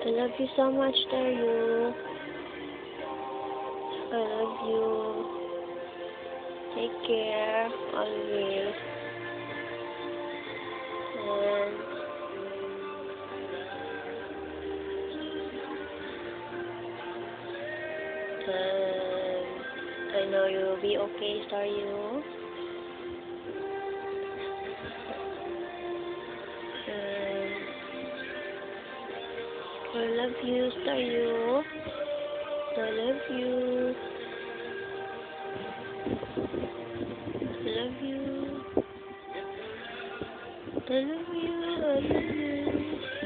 I love you so much, staryou. I love you. Take care, always. And I know you'll be okay, staryou. And I love you, staryou. I love you. I love you. I love you. I love you.